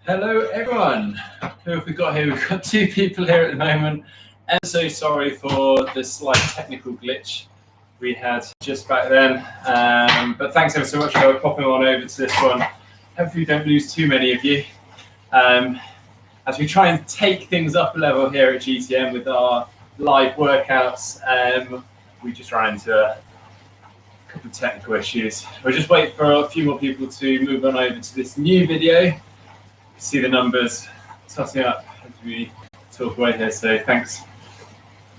Hello everyone. Who have we got here? We've got two people here at the moment. I'm so sorry for the slight technical glitch we had just back then. But thanks ever so much for popping on over to this one. Hopefully we don't lose too many of you. As we try and take things up a level here at GTN with our live workouts, we just ran into a couple of technical issues. We'll just wait for a few more people to move on over to this new video. See the numbers totting up as we talk away here, so thanks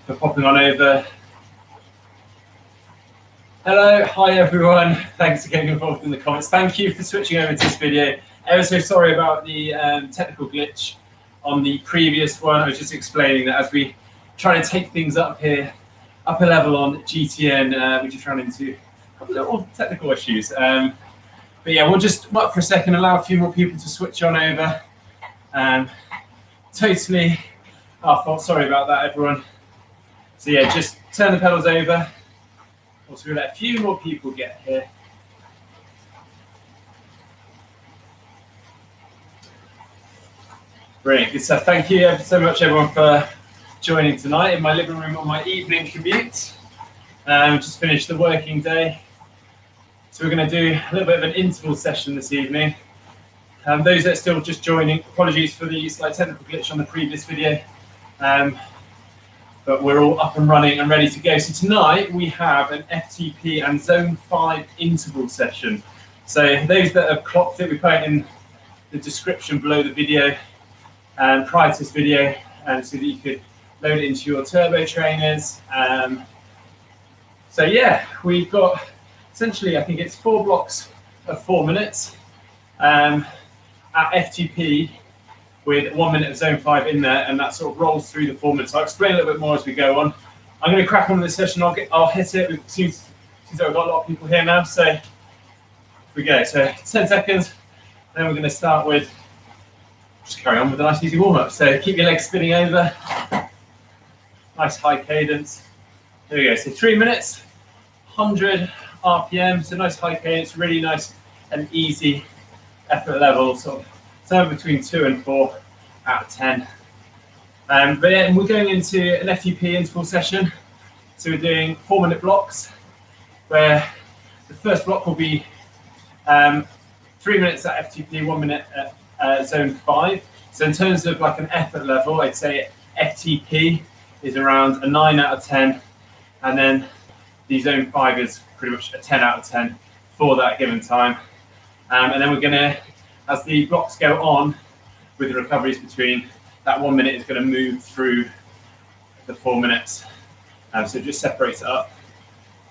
for popping on over. Hello, hi everyone, thanks for getting involved in the comments. Thank you for switching over to this video. Ever so sorry about the technical glitch on the previous one. I was just explaining that as we try to take things up here, up a level on GTN, we just ran into a couple of little technical issues. But yeah, we'll just wait for a second, allow a few more people to switch on over. Totally our fault, sorry about that everyone. So yeah, just turn the pedals over. Also we'll let a few more people get here. Brilliant, good stuff. Thank you ever so much everyone for joining tonight in my living room on my evening commute. Just finished the working day. So we're going to do a little bit of an interval session this evening. Those that are still just joining, apologies for the slight technical glitch on the previous video. But we're all up and running and ready to go. So tonight we have an FTP and Zone 5 interval session. So those that have clocked it, we put it in the description below the video prior to this video, so that you could load it into your turbo trainers. So yeah, we've got essentially, I think it's 4 blocks of 4 minutes at FTP with 1 minute of Zone 5 in there, and that sort of rolls through the 4 minutes. I'll explain a little bit more as we go on. I'm going to crack on with this session. I'll hit it since I've got a lot of people here now. So here we go. So 10 seconds, then we're going to start with, just carry on with a nice easy warm up. So keep your legs spinning over. Nice high cadence. There we go. So 3 minutes, 100 RPM, so nice high cadence, really nice and easy effort level, sort of somewhere between 2 and 4 out of 10. But yeah, we're going into an FTP interval session. So we're doing 4 minute blocks, where the first block will be 3 minutes at FTP, 1 minute at Zone 5. So in terms of like an effort level, I'd say FTP is around a 9 out of 10, and then the Zone 5 is pretty much a 10 out of 10 for that given time. And then we're going to, as the blocks go on with the recoveries between, that 1 minute is going to move through the 4 minutes. So it just separates it up.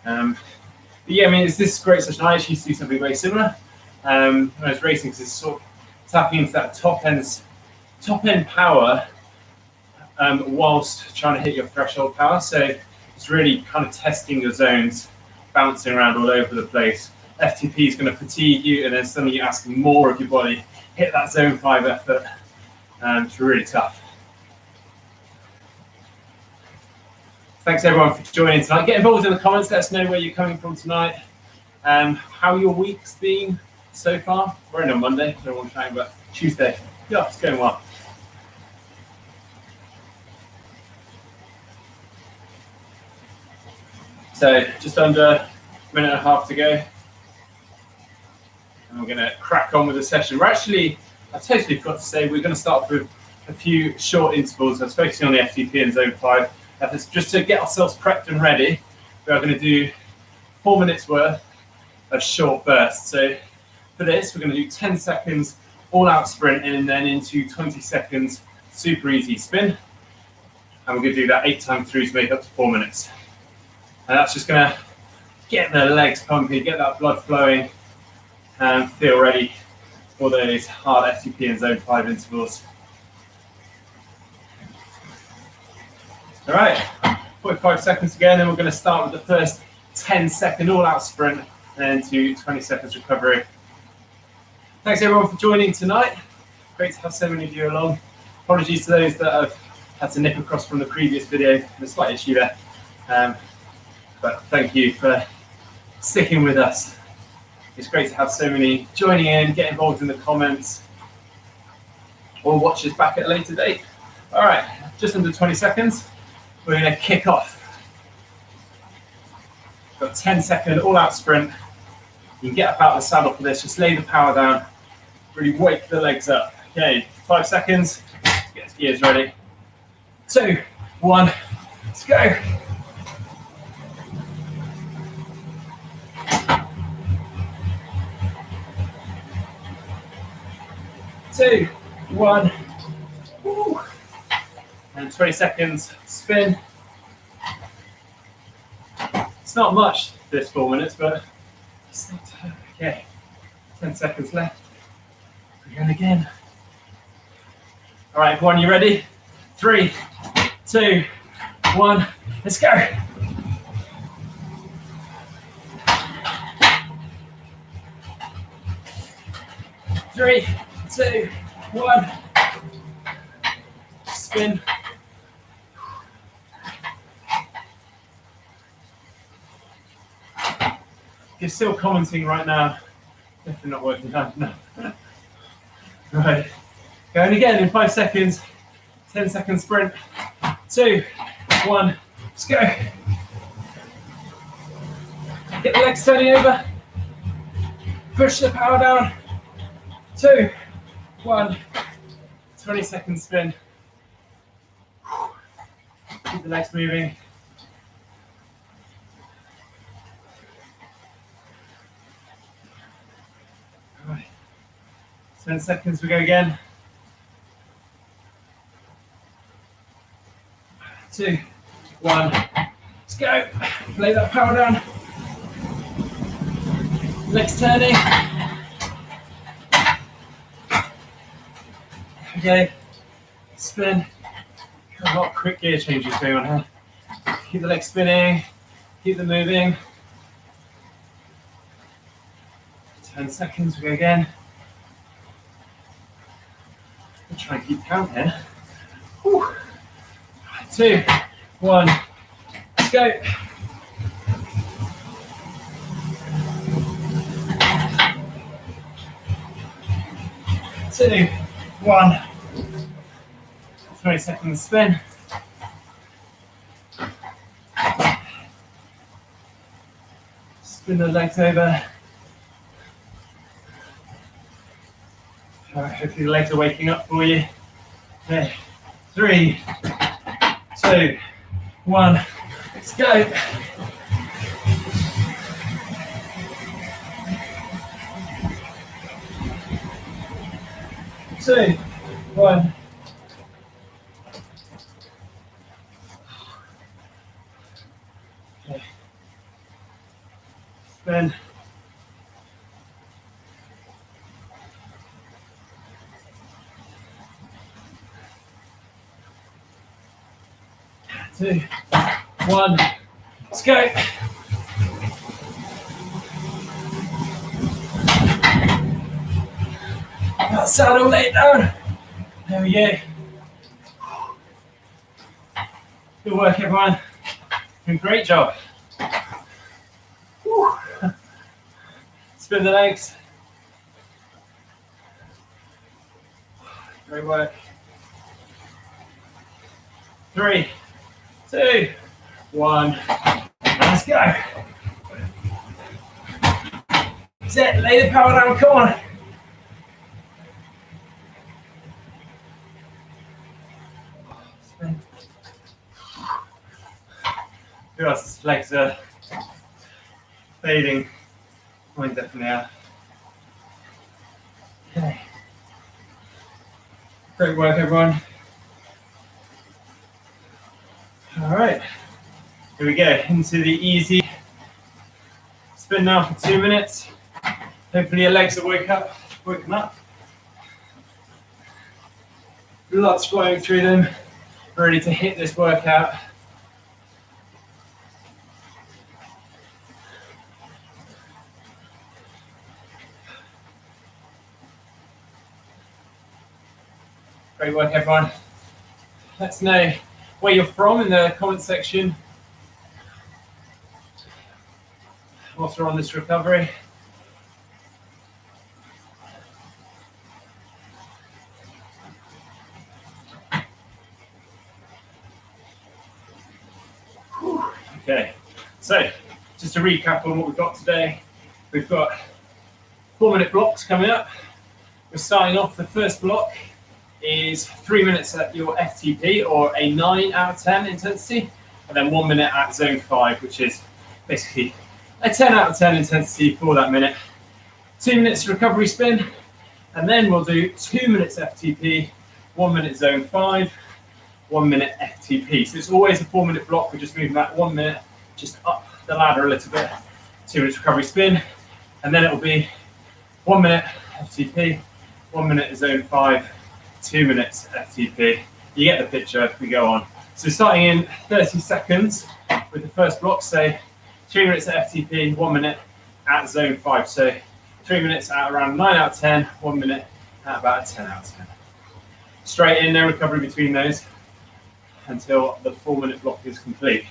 But yeah, I mean, it's this great session. I actually used to do something very similar when I was racing, because it's sort of tapping into that top end power whilst trying to hit your threshold power. So it's really kind of testing your zones, bouncing around all over the place. FTP is going to fatigue you, and then suddenly you're asking more of your body. Hit that Zone 5 effort. It's really tough. Thanks everyone for joining tonight. Get involved in the comments. Let us know where you're coming from tonight. How your week's been so far. We're in on Monday, so I don't want to talk about Tuesday. Yeah, it's going well. So just under a minute and a half to go, and we're going to crack on with the session. We're actually, I totally forgot to say, we're going to start with a few short intervals. I was focusing on the FTP and Zone 5. Just to get ourselves prepped and ready, we are going to do 4 minutes worth of short bursts. So for this, we're going to do 10 seconds all-out sprint, and then into 20 seconds super easy spin. And we're going to do that 8 times through to make up to 4 minutes. And that's just going to get the legs pumping, get that blood flowing, and feel ready for those hard FTP and Zone 5 intervals. All right, 45 seconds again, and we're going to start with the first 10-second all-out sprint, and then to 20 seconds recovery. Thanks everyone for joining tonight. Great to have so many of you along. Apologies to those that have had to nip across from the previous video. There's a slight issue there. But thank you for sticking with us. It's great to have so many joining in, get involved in the comments. or watch this back at a later date. All right, just under 20 seconds. We're going to kick off. Got a 10-second all-out sprint. You can get up out of the saddle for this. Just lay the power down. Really wake the legs up. Okay, 5 seconds. Get the gears ready. 2, 1, let's go. 2, 1. Woo. And 20 seconds, spin. It's not much, this 4 minutes, but it's not, okay. 10 seconds left. We're going again. All right, everyone, you ready? 3, 2, 1, let's go. Three, 2, 1. Spin. You're still commenting right now. Definitely not working hard enough. Right. Going again in 5 seconds. 10-second sprint. 2, 1. Let's go. Get the legs turning over. Push the power down. 2, 1. 20-second spin. Keep the legs moving. All right. 10 seconds, we go again. 2, 1. Let's go. Lay that power down. Legs turning. Okay. Spin. A lot of quick gear changes going on here. Keep the legs spinning. Keep them moving. 10 seconds, we go again. We'll try and keep count here. Whew. 2, 1, let's go. 2, 1. 20 seconds spin. Spin the legs over. All right, hopefully the legs are waking up for you. Okay, 3, 2, 1, let's go. Two, 1. Okay. Spin. Two, 1, let's go. That saddle lay down. There we go. Good work, everyone. Doing a great job. Whew. Spin the legs. Great work. 3, 2, 1. Let's go. That's it. Lay the power down. Come on. Spin. Who else's legs are fading? Mine definitely are. Okay. Great work, everyone. All right, here we go into the easy spin now for 2 minutes. Hopefully your legs are woken up. Blood's flowing through them, ready to hit this workout. Great work, everyone. Let us know where you're from in the comment section whilst we're on this recovery. Okay, so just to recap on what we've got today, we've got 4-minute blocks coming up. We're starting off, the first block is 3 minutes at your FTP or a 9 out of 10 intensity, and then 1 minute at zone 5, which is basically a 10 out of 10 intensity for that minute. 2 minutes recovery spin, and then we'll do 2 minutes FTP, 1 minute zone 5, 1 minute FTP. So it's always a 4-minute block. We're just moving that 1 minute just up the ladder a little bit. 2 minutes recovery spin, and then it'll be 1 minute FTP, 1 minute zone 5, 2 minutes FTP. You get the picture. We go on. So starting in 30 seconds with the first block, say 3 minutes at FTP, 1 minute at zone 5. So 3 minutes at around 9 out of 10, 1 minute at about a 10 out of 10. Straight in, no recovery between those until the 4-minute block is complete.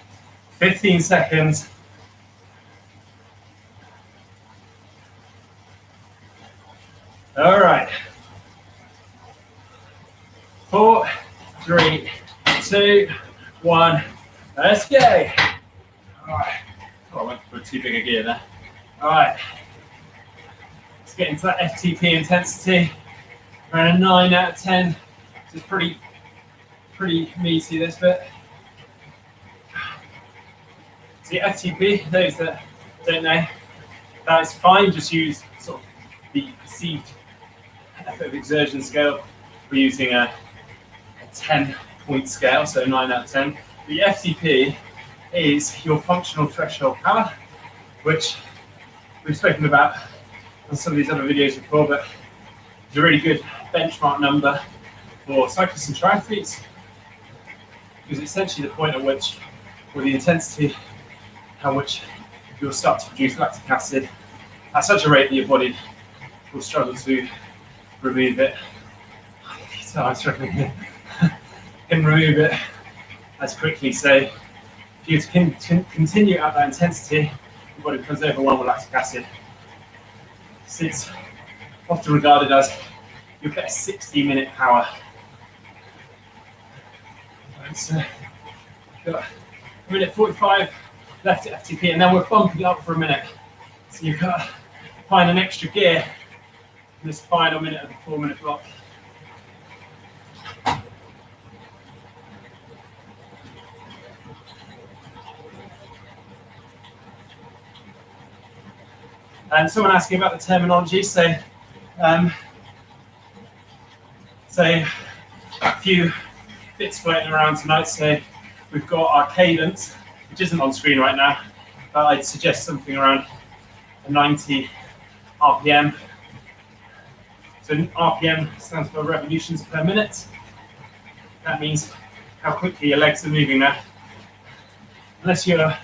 15 seconds. All right. 4, 3, 2, 1. Let's go. All right. Oh, I went for too big a gear there. All right. Let's get into that FTP intensity. Around a 9 out of 10. This is pretty meaty, this bit. So FTP, those that don't know, that is fine. Just use sort of the perceived effort of exertion scale. We're using a 10-point scale, so 9 out of 10. The FTP is your functional threshold power, which we've spoken about on some of these other videos before, but it's a really good benchmark number for cyclists and triathletes, because it's essentially the point at which, or the intensity at which you'll start to produce lactic acid at such a rate that your body will struggle to remove it. So I'm struggling here. Can remove it as quickly. So if you can continue at that intensity, your body becomes overwhelmed with lactic acid. It's often regarded as your best 60-minute power. So got a minute 45 left at FTP, and then we're bumping up for a minute. So you've got to find an extra gear in this final minute of the 4-minute block. And someone asking about the terminology, so a few bits floating around tonight. So we've got our cadence, which isn't on screen right now, but I'd suggest something around a 90 RPM. So RPM stands for revolutions per minute. That means how quickly your legs are moving now. Unless you're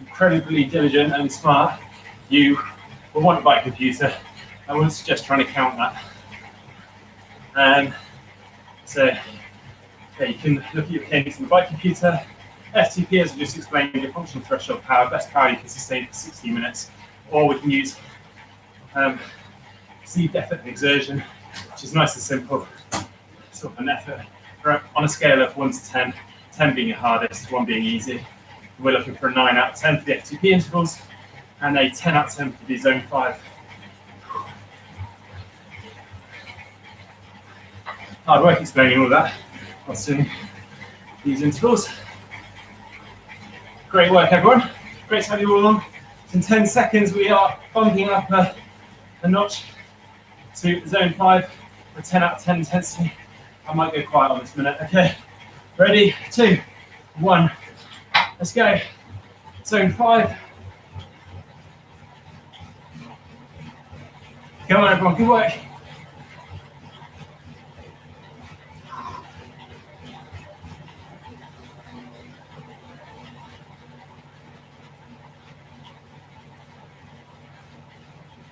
incredibly diligent and smart, you will want a bike computer. I wouldn't suggest trying to count that. So you can look at your cadence in the bike computer. FTP, as I just explained, your functional threshold power, best power you can sustain for 60 minutes. Or we can use perceived effort of exertion, which is nice and simple, sort of an effort on a scale of 1 to 10, 10 being your hardest, 1 being easy. We're looking for a 9 out of 10 for the FTP intervals and a 10 out of 10 for the zone 5. Hard work explaining all that whilst doing these intervals. Great work, everyone. Great to have you all along. In 10 seconds, we are bumping up a notch to zone 5 for 10 out of 10 intensity. I might go quiet on this minute. Okay, ready, 2, 1, let's go. Zone 5. Come on, everyone, good work.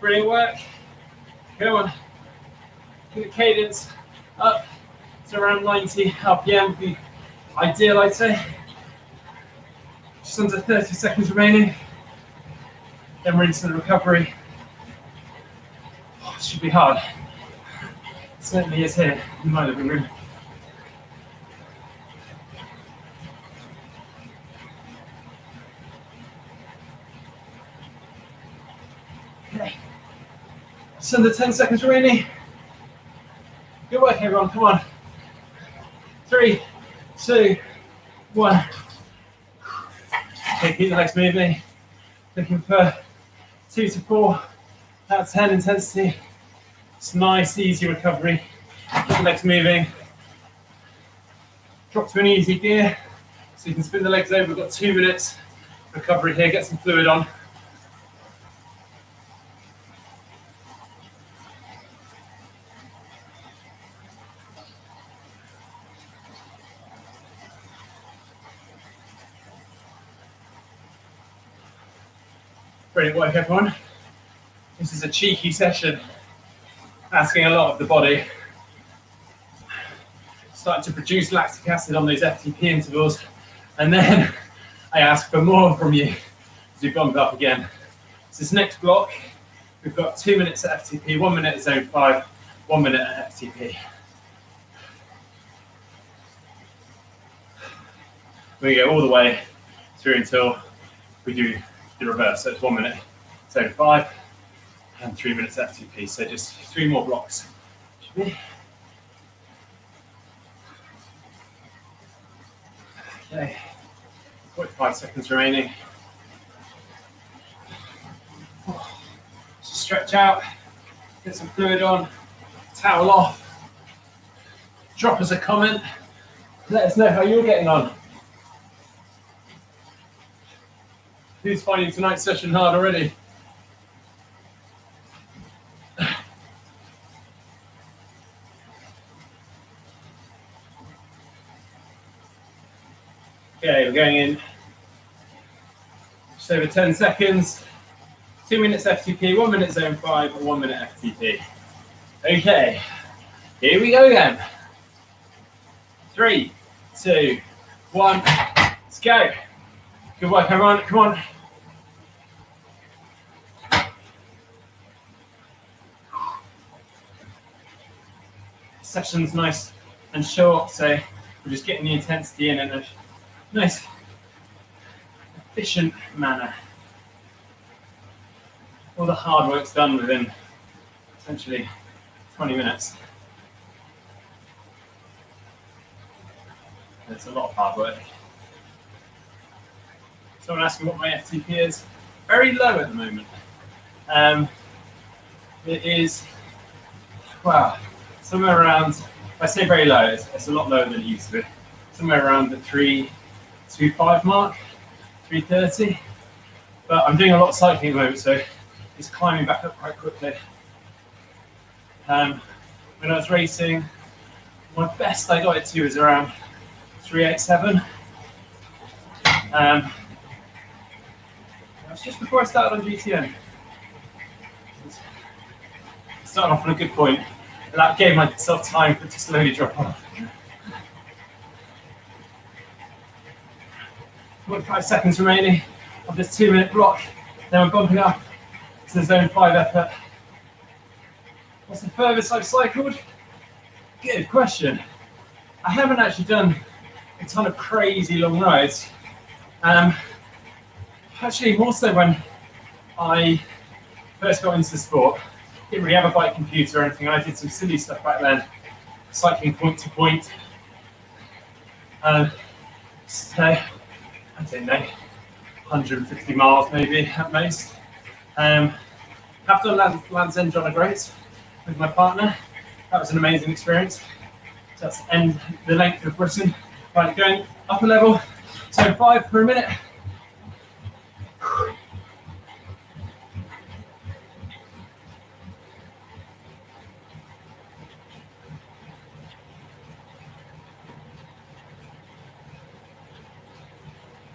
Brilliant work. Come on. Get the cadence up to around 90 RPM would be ideal, I'd say. Just under 30 seconds remaining. Then we're into the recovery. Oh, it should be hard. It certainly is here in my living room. Okay. Just under 10 seconds remaining. Good work, everyone. Come on. 3, 2, 1. Okay, keep the legs moving. Looking for 2 to 4 out of 10 intensity. It's nice, easy recovery. Keep the legs moving. Drop to an easy gear so you can spin the legs over. We've got 2 minutes recovery here. Get some fluid on. Brilliant work, everyone. This is a cheeky session, asking a lot of the body. Starting to produce lactic acid on those FTP intervals, and then I ask for more from you as we bump up again. So this next block, we've got 2 minutes at FTP, 1 minute at zone 5, 1 minute at FTP. We go all the way through until we do the reverse. So it's 1 minute zone 5 and 3 minutes FTP. So just 3 more blocks. Should be. Okay, 45 seconds remaining. Just stretch out, get some fluid on, towel off. Drop us a comment. Let us know how you're getting on. Who's finding tonight's session hard already? Okay, we're going in just over 10 seconds. 2 minutes FTP, 1 minute zone 5, and 1 minute FTP. Okay, here we go again. 3, 2, 1, let's go. Good work, everyone. Come on. Session's nice and short, so we're just getting the intensity in a nice, efficient manner. All the hard work's done within essentially 20 minutes. It's a lot of hard work. Someone asking what my FTP is. Very low at the moment. It is, wow, somewhere around, if I say very low, it's a lot lower than it used to be. Somewhere around the 325 mark, 330. But I'm doing a lot of cycling at the moment, so it's climbing back up quite quickly. When I was racing, my best I got it to was around 387. That's just before I started on GTN. Started off on a good point, and that gave myself time for it to slowly drop off. 45 seconds remaining of this 2 minute block. Then we're bumping up to the zone 5 effort. What's the furthest I've cycled? Good question. I haven't actually done a ton of crazy long rides. Actually, more so when I first got into the sport. Didn't really have a bike computer or anything. I did some silly stuff back then, cycling point to point. So, I don't know, 150 miles maybe at most. Have done Land's End on a Great with my partner. That was an amazing experience. So that's the length of Britain. Right, going up a level. So 5 per minute.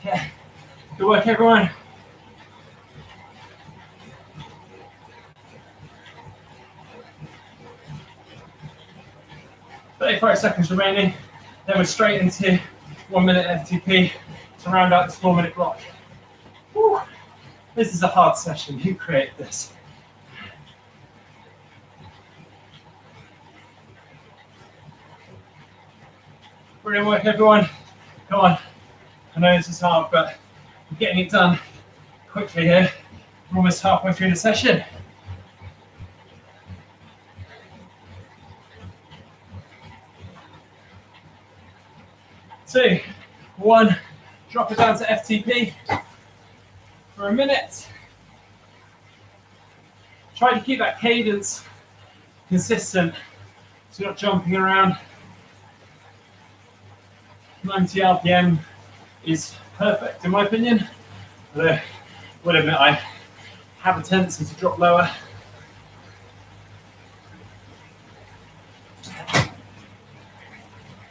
Okay, good work, everyone. "35 seconds remaining, then we're straight into 1 minute FTP to round out this 4 minute block. Whew. This is a hard session. Who created this? Brilliant work, everyone. Come on. I know this is hard, but I'm getting it done quickly here. We're almost halfway through the session. 2, 1. Drop it down to FTP for a minute. Try to keep that cadence consistent so you're not jumping around. 90 RPM is perfect in my opinion, although I will admit I have a tendency to drop lower.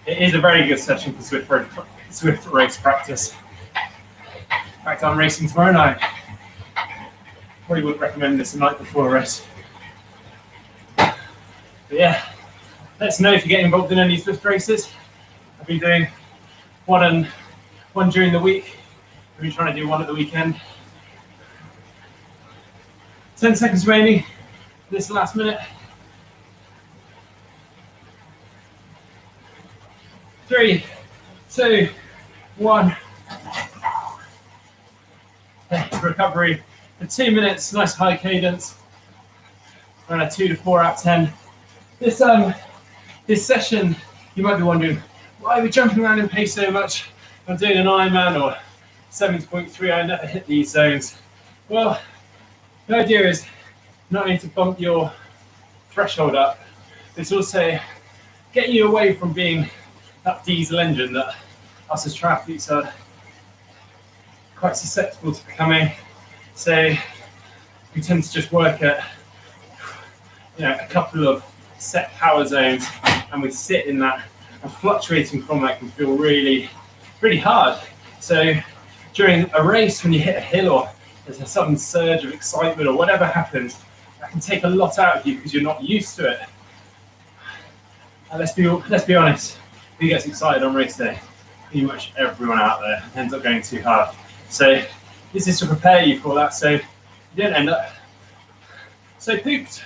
It is a very good session for Zwift race practice. In fact, I'm racing tomorrow night. Probably wouldn't recommend this the night before a race. But yeah, let us know if you get involved in any Zwift races. I've been doing one during the week. I've been trying to do one at the weekend. 10 seconds remaining. This last minute. 3, 2, 1. Recovery for 2 minutes. Nice high cadence. Around a 2 to 4 out of 10. This session, you might be wondering, why are we jumping around in pace so much? I'm doing an Ironman or 70.3. I never hit these zones. Well, the idea is not only to bump your threshold up, it's also getting you away from being that diesel engine that us as triathletes are quite susceptible to becoming. So we tend to just work at a couple of set power zones, and we sit in that, and fluctuating from that can feel really, really hard. So during a race, when you hit a hill or there's a sudden surge of excitement or whatever happens, that can take a lot out of you because you're not used to it. And let's be honest. Who gets excited on race day? Pretty much everyone out there ends up going too hard. So this is to prepare you for that, so you don't end up so pooped.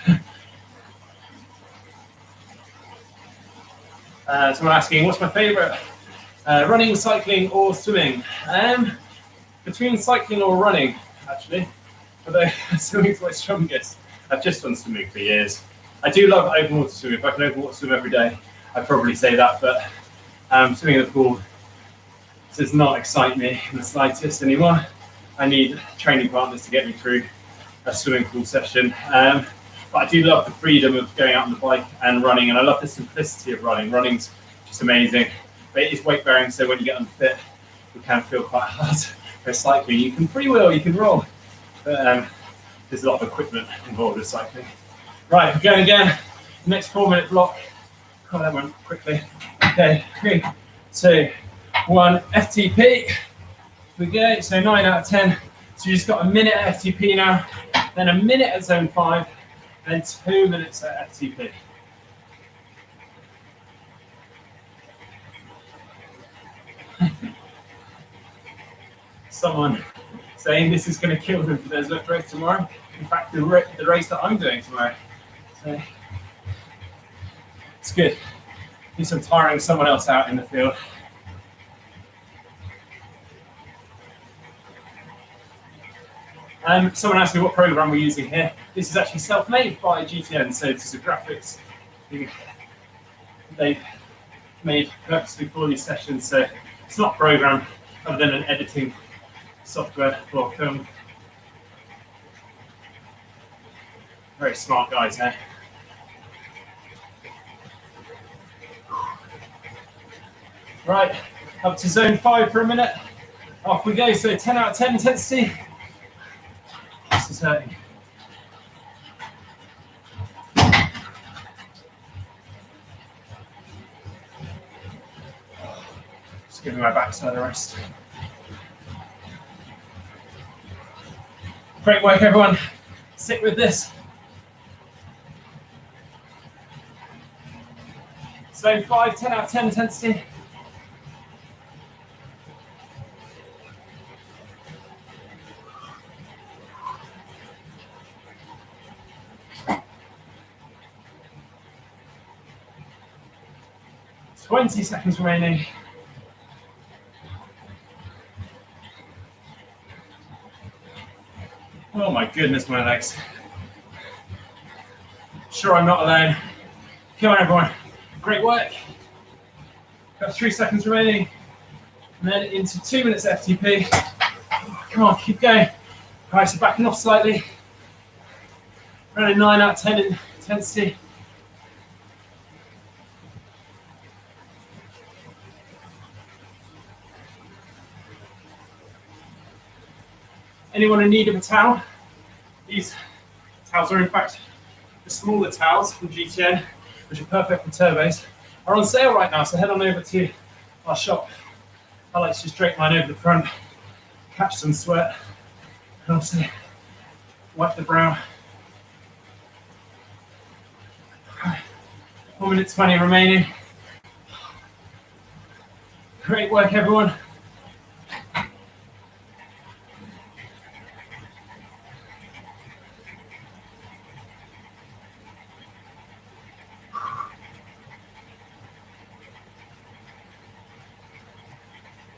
Someone asking, what's my favourite? Running, cycling, or swimming? Between cycling or running, actually. Although swimming's my strongest. I've just done swimming for years. I do love open water swimming. If I can open water swim every day, I'd probably say that, but swimming in the pool does not excite me in the slightest anymore. I need training partners to get me through a swimming pool session. But I do love the freedom of going out on the bike and running, and I love the simplicity of running. Running's just amazing. But it is weight bearing, so when you get unfit, it can feel quite hard. Whereas cycling, you can freewheel, you can roll. But there's a lot of equipment involved with cycling. Right, we're going again. Next 4-minute block. Oh, that went quickly. Okay, 3, 2, 1, FTP. Here we go, so 9 out of 10. So you just got a minute at FTP now, then a minute at zone 5, then 2 minutes at FTP. Someone saying this is going to kill them for their Zwift race tomorrow. In fact, the race that I'm doing tomorrow. So it's good. At least I'm tiring someone else out in the field. Someone asked me what program we're using here. This is actually self-made by GTN, so this is a graphics they've made purposely for these sessions. So it's not a program other than an editing software for film. Very smart guys here. Right, up to zone 5 for a minute. Off we go, so 10 out of 10 intensity. This is hurting. Just giving my backside a rest. Great work, everyone. Stick with this. Zone 5, 10 out of 10 intensity. Twenty seconds remaining. Oh my goodness, my legs. Sure, I'm not alone. Come on, everyone. Great work. Got 3 seconds remaining. And then into 2 minutes FTP. Come on, keep going. All right, so backing off slightly. Around a 9 out of 10 in intensity. Anyone in need of a towel? These towels are in fact the smaller towels from GTN, which are perfect for turbos, are on sale right now, so head on over to our shop. I like to just drape mine over the front, catch some sweat, and also wipe the brow. 1 minute 20 remaining. Great work, everyone.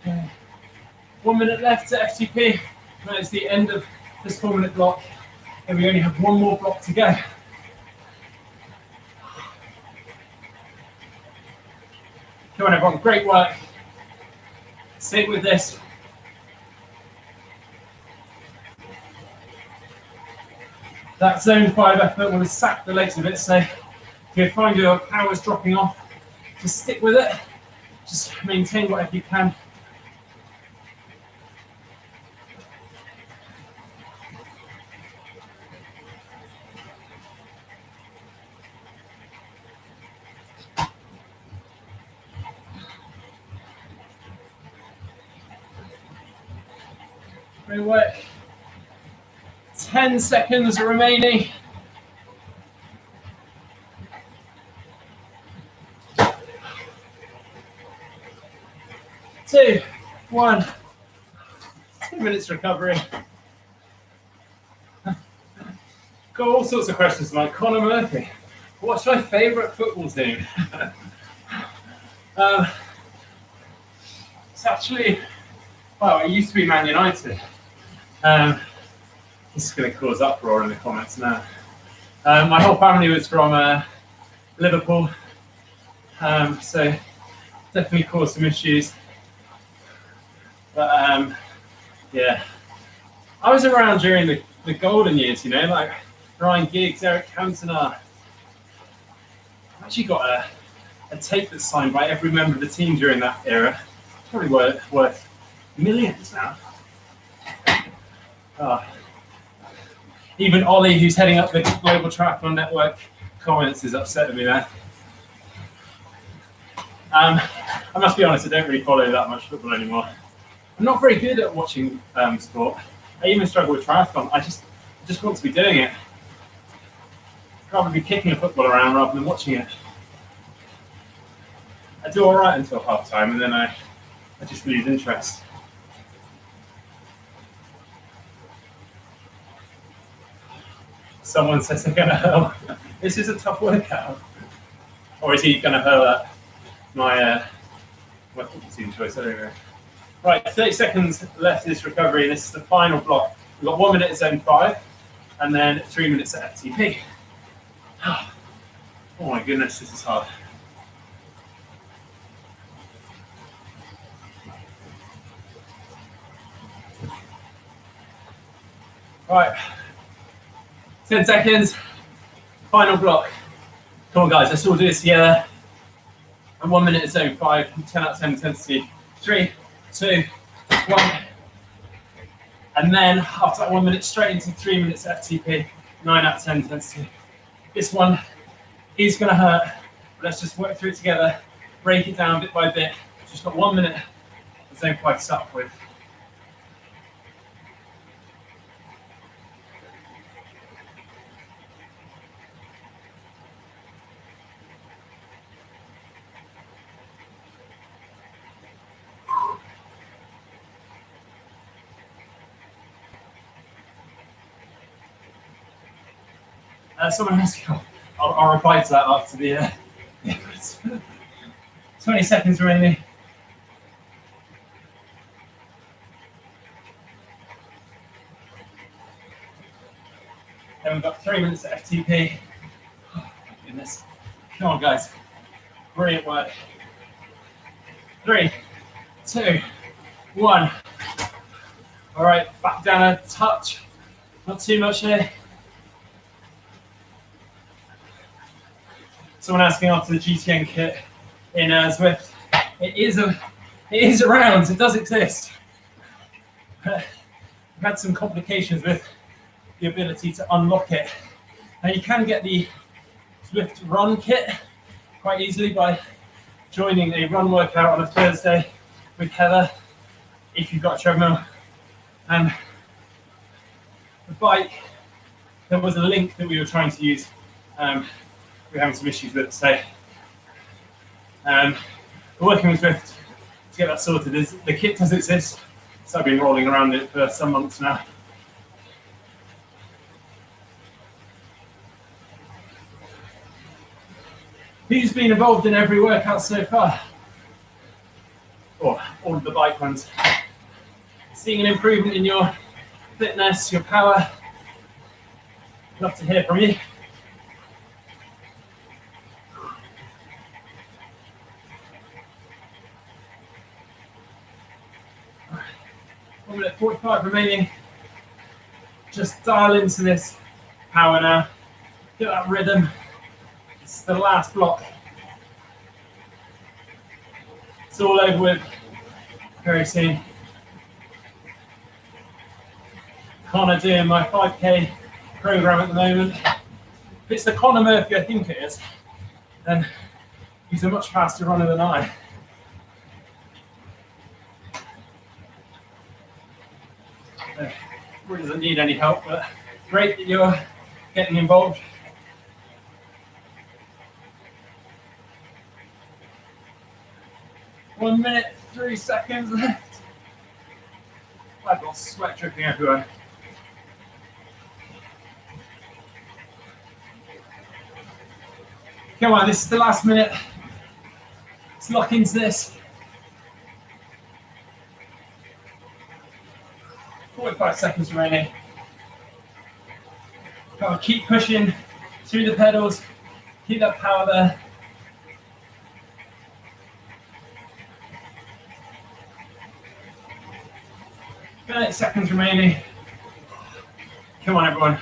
Okay. 1 minute left to FTP. That is the end of this 4 minute block. And we only have one more block to go. Come on, everyone, great work. Stay with this. That zone 5 effort will have sacked the legs a bit, so if you find your powers dropping off, just stick with it. Just maintain whatever you can. Great work. 10 seconds remaining. 2, 1. 2 minutes recovery. Got all sorts of questions like Conor Murphy. What's my favourite football team? It's actually, well, it used to be Man United. This is going to cause uproar in the comments now. My whole family was from Liverpool, so definitely caused some issues. But yeah, I was around during the golden years, you know, like Ryan Giggs, Eric Cantona. I've actually got a tape that's signed by every member of the team during that era. It's probably worth millions now. Even Ollie, who's heading up the Global Triathlon Network, comments is upset with me there. I must be honest, I don't really follow that much football anymore. I'm not very good at watching sport. I even struggle with triathlon. I just want to be doing it. I'd rather be kicking a football around rather than watching it. I do all right until half time, and then I just lose interest. Someone says they're going to hurl. This is a tough workout. Or is he going to hurl at my football team choice? Anyway. Right, 30 seconds left in this recovery. This is the final block. We've got 1 minute at zone 5, and then 3 minutes at FTP. Oh my goodness, this is hard. Right, 10 seconds, final block. Come on guys, let's all do this together. And 1 minute at zone 5, 10 out of 10 intensity. 3, 2, 1. And then after that 1 minute, straight into 3 minutes FTP, 9 out of 10 intensity. This one is going to hurt, but let's just work through it together, break it down bit by bit. Just got 1 minute of zone 5 to start with. Someone else, I'll reply to that after the 20 seconds remaining. Then we've got 3 minutes at FTP. Oh my goodness. Come on, guys. Brilliant work. 3, 2, 1. All right, back down a touch. Not too much here. Someone asking after the GTN kit in Zwift. It is around. It does exist. We've had some complications with the ability to unlock it. Now you can get the Zwift run kit quite easily by joining a run workout on a Thursday with Heather if you've got a treadmill. And the bike, there was a link that we were trying to use. We're having some issues with it, so we're working with Zwift to get that sorted. The kit does exist, so I've been rolling around it for some months now. Who's been involved in every workout so far? Or all of the bike ones? Seeing an improvement in your fitness, your power? Love to hear from you. Right. 1 minute 45 remaining. Just dial into this power now. Get that rhythm. It's the last block. It's all over with very soon. Connor doing my 5K program at the moment. If it's the Connor Murphy I think it is, then he's a much faster runner than I. Really doesn't need any help, but great that you're getting involved. One minute, 3 seconds left. I've got sweat dripping everywhere. Come on, this is the last minute. Let's lock into this. 45 seconds remaining. Come on, keep pushing through the pedals. Keep that power there. Eight seconds remaining. Come on, everyone.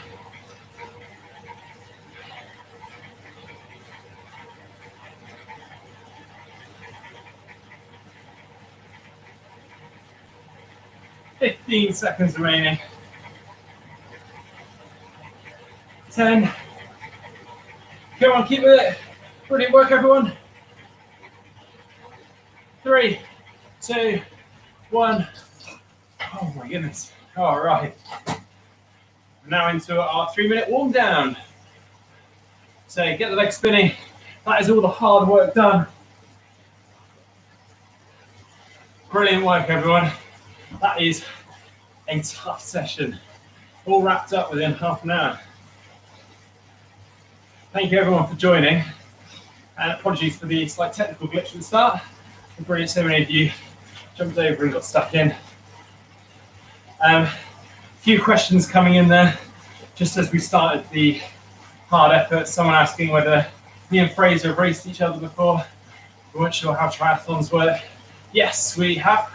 Fifteen seconds remaining. 10. Come on, keep with it. Brilliant work, everyone. 3, 2, 1. Oh my goodness. All right. We're now into our 3-minute warm down. So get the legs spinning. That is all the hard work done. Brilliant work, everyone. That is a tough session. All wrapped up within half an hour. Thank you everyone for joining. And apologies for the slight technical glitch at the start. Brilliant, so many of you jumped over and got stuck in. A few questions coming in there, just as we started the hard effort. Someone asking whether me and Fraser have raced each other before. We weren't sure how triathlons work. Yes, we have.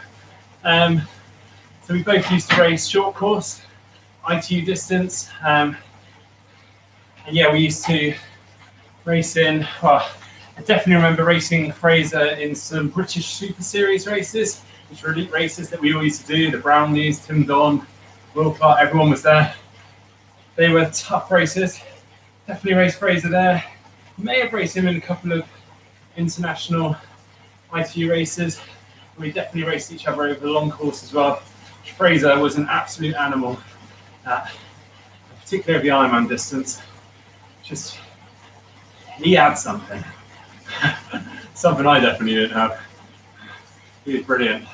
So we both used to race short course, ITU distance. And yeah, we used to race in, well, I definitely remember racing Fraser in some British Super Series races, which were elite races that we all used to do, the Brownies, Tim Don, Will Clark, everyone was there. They were tough races. Definitely raced Fraser there. May have raced him in a couple of international ITU races. We definitely raced each other over the long course as well. Fraser was an absolute animal, particularly of the Ironman distance. Just, he had something. Something I definitely didn't have. He was brilliant.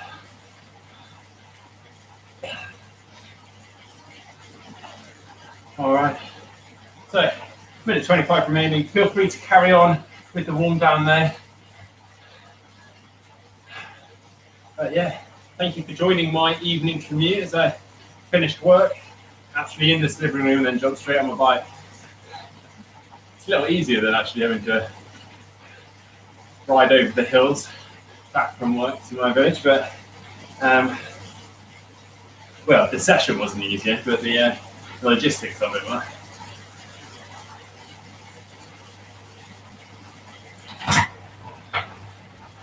All right. So, minute 25 remaining. Feel free to carry on with the warm down there. But yeah, thank you for joining my evening commute as I finished work. Actually in this living room and then jumped straight on my bike. It's a little easier than actually having to ride over the hills back from work to my village, but well, the session wasn't easier, but the logistics of it were.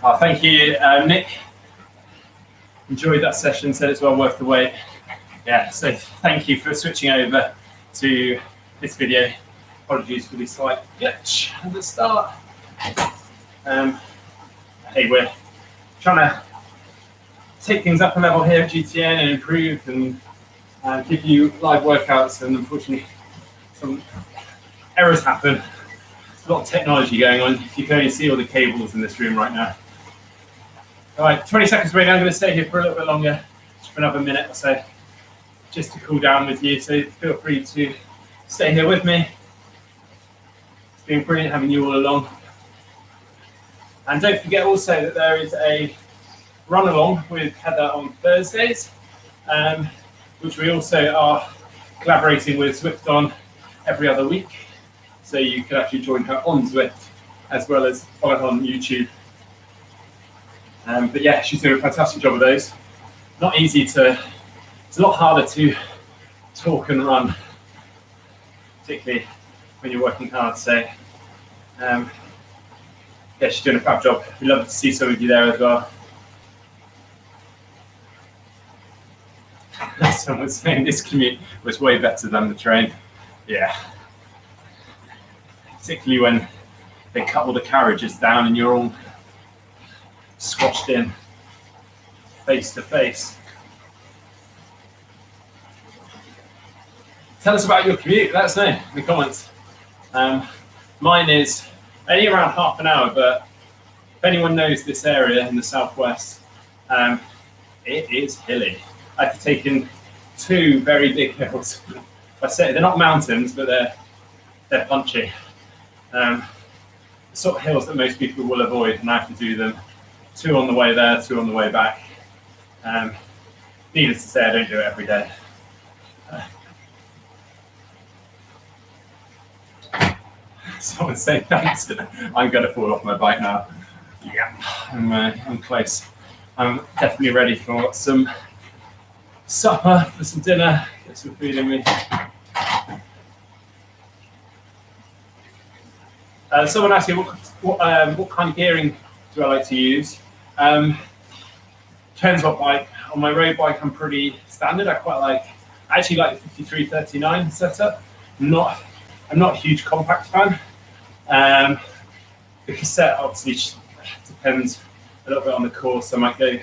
Oh, thank you, Nick. Enjoyed that session, said it's well worth the wait. Yeah, so thank you for switching over to this video. Apologies for the slight glitch at the start. Hey, we're trying to take things up a level here at GTN and improve and give you live workouts, and unfortunately some errors happen. There's a lot of technology going on. You can only see all the cables in this room right now. All right, 20 seconds away now. I'm going to stay here for a little bit longer, just for another minute or so, just to cool down with you. So feel free to stay here with me. It's been brilliant having you all along. And don't forget also that there is a run along with Heather on Thursdays, which we also are collaborating with Zwift on every other week. So you can actually join her on Zwift as well as follow her on YouTube. But yeah, she's doing a fantastic job of those. Not easy to, it's a lot harder to talk and run, particularly when you're working hard. So yeah, she's doing a fab job. We'd love to see some of you there as well. Someone was saying this commute was way better than the train. Yeah. Particularly when they cut all the carriages down and you're all squashed in face to face. Tell us about your commute. Let us know in the comments. Mine is only around half an hour, but if anyone knows this area in the southwest, it is hilly. I had to take in 2 very big hills. I say they're not mountains, but they're punchy. The sort of hills that most people will avoid, and I have to do them. 2 on the way there, 2 on the way back. Needless to say, I don't do it every day. Someone's saying thanks. I'm going to fall off my bike now. Yeah, I'm close. I'm definitely ready for some supper, for some dinner, get some food in me. Someone asked me what kind of gearing do I like to use. Depends what bike. On my road bike, I'm pretty standard. I actually like the 5339 setup. I'm not a huge compact fan. The cassette obviously depends a little bit on the course. I might go.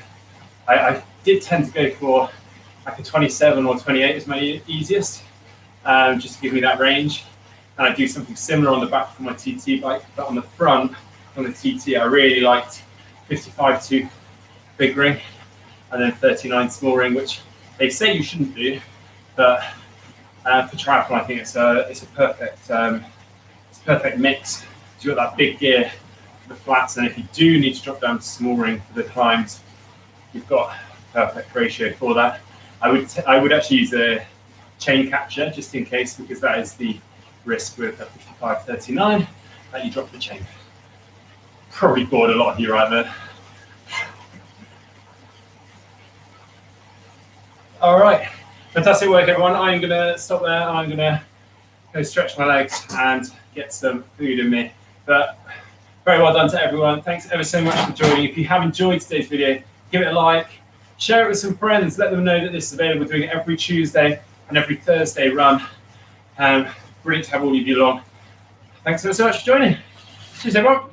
I did tend to go for like a 27 or 28 is my easiest, just to give me that range. And I do something similar on the back for my TT bike, but on the front, on the TT, I really liked 55.2 big ring and then 39 small ring, which they say you shouldn't do, but for triathlon, I think it's a perfect mix. So you've got that big gear for the flats, and if you do need to drop down to small ring for the climbs, you've got a perfect ratio for that. I would actually use a chain catcher just in case, because that is the risk with a 5539 that you drop the chain. Probably bored a lot of you right there. All right, fantastic work, everyone. I'm gonna stop there. I'm gonna go stretch my legs and get some food in me. But very well done to everyone. Thanks ever so much for joining. If you have enjoyed today's video, give it a like, share it with some friends, let them know that this is available. Doing it every Tuesday and every Thursday run. Brilliant to have all of you along. Thanks ever so much for joining. Cheers, everyone.